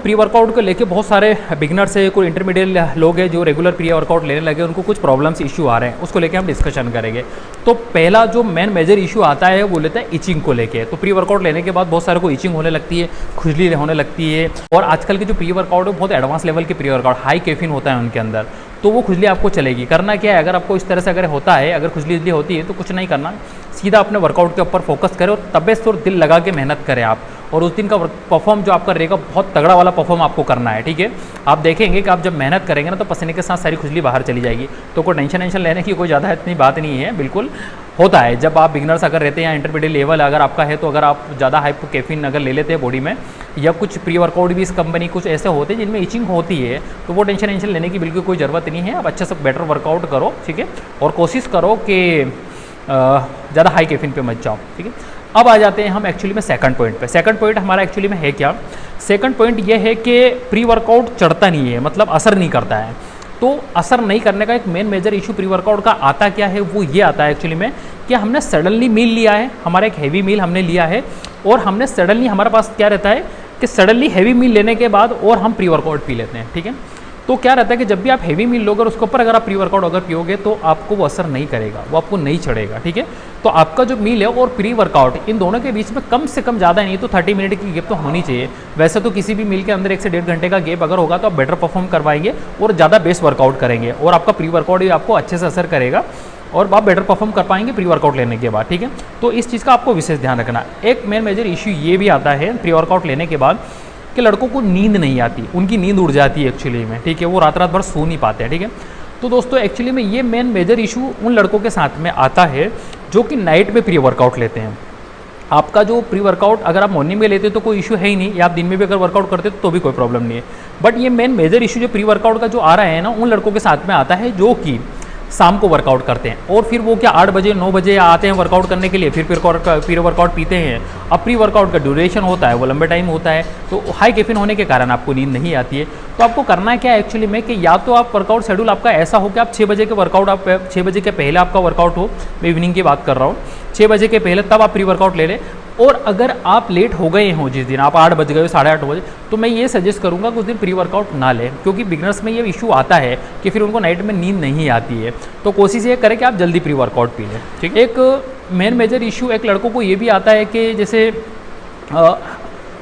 Pre workout को लेके बहुत सारे बिगनर्स है, कोई इंटरमीडिएट लोग हैं जो रेगुलर प्री वर्कआउट लेने लगे, उनको कुछ प्रॉब्लम्स इशू आ रहे हैं, उसको लेके हम डिस्कशन करेंगे। तो पहला जो मेन मेजर इशू आता है वो लेता है इचिंग को लेके। तो प्री वर्कआउट लेने के बाद बहुत सारे को इचिंग होने लगती है, खुजली होने लगती है। और आजकल के जो प्री वर्कआउट है बहुत एडवांस लेवल के प्री वर्कआउट, हाई कैफीन होता है उनके अंदर, तो वो खुजली आपको चलेगी। करना क्या है, अगर आपको इस तरह से अगर होता है, अगर खुजली होती है तो कुछ नहीं करना, सीधा अपने वर्कआउट के ऊपर फोकस करें और तबियत और दिल लगा के मेहनत करें आप। और उस दिन का परफॉर्म जो आपका रहेगा बहुत तगड़ा वाला परफॉर्म आपको करना है, ठीक है। आप देखेंगे कि आप जब मेहनत करेंगे ना तो पसीने के साथ सारी खुजली बाहर चली जाएगी। तो कोई टेंशन लेने की कोई ज़्यादा इतनी बात नहीं है, बिल्कुल होता है जब आप बिगनर्स अगर रहते हैं या इंटरमीडिएट लेवल अगर आपका है, तो अगर आप ज़्यादा हाई कैफीन अगर ले लेते हैं बॉडी में, या कुछ प्री वर्कआउट भी इस कंपनी कुछ ऐसे होते हैं जिनमें इचिंग होती है, तो वो टेंशन लेने की बिल्कुल कोई ज़रूरत नहीं है। आप अच्छे से बेटर वर्कआउट करो, ठीक है, और कोशिश करो कि ज़्यादा हाई कैफीन पे मत जाओ, ठीक है। अब आ जाते हैं हम एक्चुअली में सेकंड पॉइंट पे। सेकंड पॉइंट हमारा एक्चुअली में है क्या? सेकंड पॉइंट ये है कि प्री वर्कआउट चढ़ता नहीं है, मतलब असर नहीं करता है। तो असर नहीं करने का एक main major issue pre workout का आता क्या है, वो ये आता है एक्चुअली में कि हमने सडनली मील लिया है, हमारा एक हैवी मील हमने लिया है, और हमने सडनली हमारे पास क्या रहता है कि सडनली हैवी मील लेने के बाद और हम प्री वर्कआउट पी लेते हैं, ठीक है। तो क्या रहता है कि जब भी आप हैवी मील लोगे और उसके ऊपर अगर आप प्री वर्कआउट अगर पियोगे तो आपको वो असर नहीं करेगा, वो आपको नहीं चढ़ेगा, ठीक है। तो आपका जो मील है और प्री वर्कआउट इन दोनों के बीच में कम से कम ज़्यादा नहीं तो 30 मिनट की गैप तो होनी चाहिए। वैसे तो किसी भी मील के अंदर 1 से 1.5 घंटे का गैप अगर होगा तो आप बेटर परफॉर्म करवाएंगे और ज़्यादा बेस्ट वर्कआउट करेंगे, और आपका प्री वर्कआउट भी आपको अच्छे से असर करेगा और आप बेटर परफॉर्म कर पाएंगे प्री वर्कआउट लेने के बाद, ठीक है। तो इस चीज़ का आपको विशेष ध्यान रखना। एक मेन मेजर इशू ये भी आता है प्री वर्कआउट लेने के बाद कि लड़कों को नींद नहीं आती, उनकी नींद उड़ जाती है एक्चुअली में, ठीक है, वो रात भर सो नहीं पाते हैं, ठीक है। तो दोस्तों एक्चुअली में ये मेन मेजर इशू उन लड़कों के साथ में आता है जो कि नाइट में प्री वर्कआउट लेते हैं। आपका जो प्री वर्कआउट अगर आप मॉर्निंग में लेते हो तो कोई इशू है ही नहीं, या आप दिन में भी अगर वर्कआउट करते हो तो भी कोई प्रॉब्लम नहीं है। बट ये मेन मेजर इशू जो प्री वर्कआउट का जो आ रहा है ना, उन लड़कों के साथ में आता है जो कि शाम को वर्कआउट करते हैं, और फिर वो क्या 8 बजे 9 बजे आते हैं वर्कआउट करने के लिए, फिर प्री वर्कआउट पीते हैं। अब प्री वर्कआउट का ड्यूरेशन होता है वो लंबे टाइम होता है, तो हाई कैफीन होने के कारण आपको नींद नहीं आती है। तो आपको करना क्या है एक्चुअली में कि या तो आप वर्कआउट शेड्यूल आपका ऐसा हो कि आप 6 बजे के वर्कआउट, आप 6 बजे के पहले आपका वर्कआउट हो, मैं इवनिंग की बात कर रहा हूँ, 6 बजे के पहले तब आप प्री वर्कआउट ले लें। और अगर आप लेट हो गए हों, जिस दिन आप 8 बज गए, 8:30 बजे, तो मैं ये सजेस्ट करूँगा कि उस दिन प्री वर्कआउट ना लें, क्योंकि बिगनर्स में ये इशू आता है कि फिर उनको नाइट में नींद नहीं आती है। तो कोशिश ये करें कि आप जल्दी प्री वर्कआउट पी लें, ठीक है। एक मेन मेजर इशू एक लड़कों को ये भी आता है कि जैसे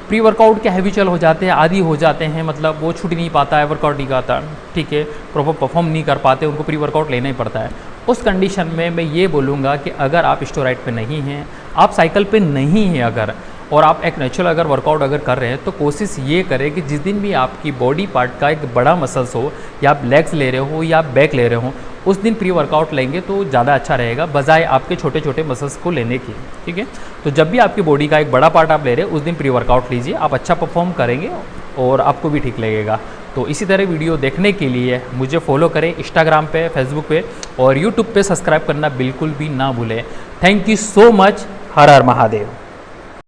प्री वर्कआउट के हैबिचुअल हो जाते हैं, आदी हो जाते हैं, मतलब वो छूट नहीं पाता है, वर्कआउट नहीं करता, ठीक है, प्रॉपर परफॉर्म नहीं कर पाते, उनको प्री वर्कआउट लेना ही पड़ता है। उस कंडीशन में मैं ये बोलूँगा कि अगर आप स्टेरॉइड पे नहीं हैं, आप साइकिल पे नहीं हैं अगर, और आप एक नेचुरल अगर वर्कआउट अगर कर रहे हैं, तो कोशिश ये करें कि जिस दिन भी आपकी बॉडी पार्ट का एक बड़ा मसल्स हो, या आप लेग्स ले रहे हो या आप बैक ले रहे हो, उस दिन प्री वर्कआउट लेंगे तो ज़्यादा अच्छा रहेगा बजाय आपके छोटे छोटे मसल्स को लेने की, ठीक है। तो जब भी आपकी बॉडी का एक बड़ा पार्ट आप ले रहे हैं उस दिन प्री वर्कआउट लीजिए, आप अच्छा परफॉर्म करेंगे और आपको भी ठीक लगेगा। तो इसी तरह वीडियो देखने के लिए मुझे फॉलो करें इंस्टाग्राम पे, फेसबुक पे और यूट्यूब पे सब्सक्राइब करना बिल्कुल भी ना भूलें। Thank you so much. Her her Mahadev.